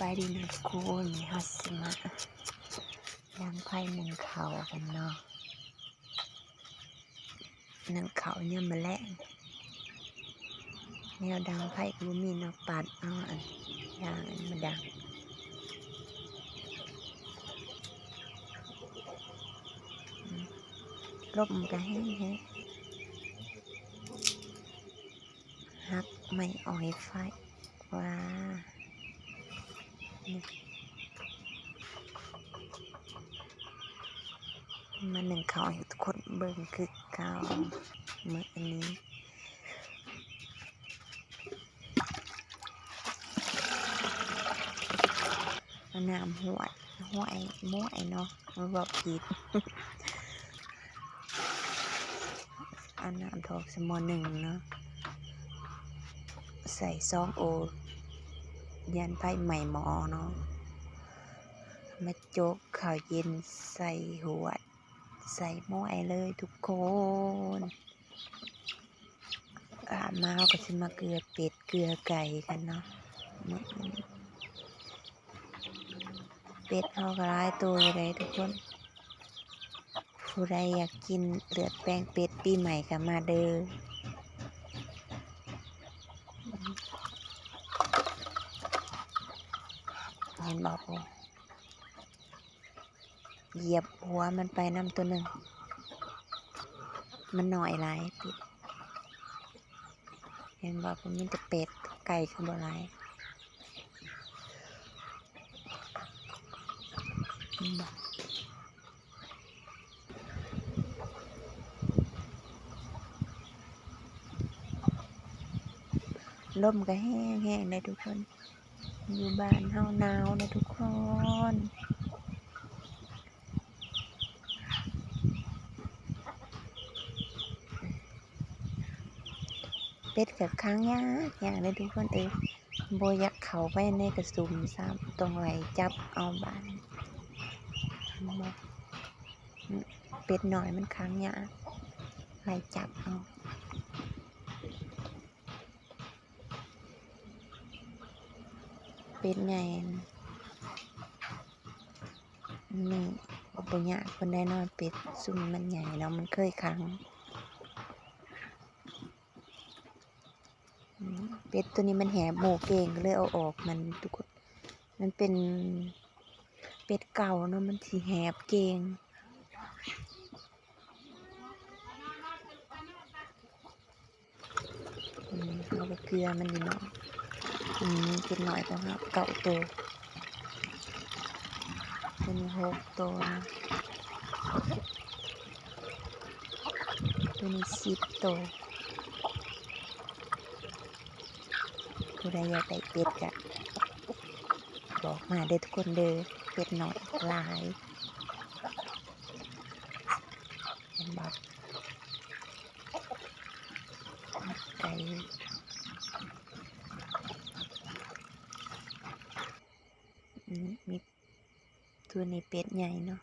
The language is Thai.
ายดีนะทุกคนฮัสมาย่างไผ่หนึ่งเขากันเนาะหนึ่งเขาเนี่ยมาแล้งแนวดังไผ่ก็มีนอกปัดเอาอันย่างอันมาดังลบมันก็แห้งฮักไม่อ่อยไฟว้ามาหนึ่งเขาให้ทุกคนเบิ่งคือเก่าเมื่ออันนี้น้ำห้วยม้วยเนาะมันบอกผิดอันน้ำทอกสมอหนึ่งเนาะใส่2 โอยันไผ่ใหม่หมอเนาะมาโจกข้าวเย็นใส่หัวใส่หม้อไอเลยทุกคนมาเราก็จะมาเกลือเป็ดเกลือไก่กันเนาะเป็ดเขาก็หลายตัวเลยทุกคนผู้ใดอยากกินเลือดแป้งเป็ดปีใหม่ก็มาเด้อเห็นบอกเหยียบหัวมันไปน้ำตัวหนึ่งมันหน่อยหลายปิดเห็นบอกมันจะเป็ดไก่ก็บ่หลายลมก็แห้งเลยทุกคนอยู่บ้านเฮาหนาวเลยทุกคนเป็ดกับค้างยากอย่างเลยทุกคนโบอยากเข้าไปในกระสุมซ้ำตรงไหลจับเอาบ้านเป็ดหน่อยมันค้างยากไหลจับเอาเป็ดใหญ่นี่บ่ยากคนได้นอนเป็ดซุ่มมันใหญ่เนาะมันเคยค้างเป็ดตัวนี้มันแหบหมูเก่งก็เลยเอาออกมันทุกคนมันเป็นเป็ดเก่าเนาะมันสิแหบเก่งเอาไปเกลือมันอยู่เนาะเป็นหน่อยก็ครับเก่าโตเป็น6 ตัวนะตัวนี้10 ตัวผู้ใดอยากได้เป็ดก็บอกมาเด้อทุกคนเด้อเป็ดหน่อยหลายเห็นบอกไก่มีตัวนี้เป็ดใหญ่เนาะ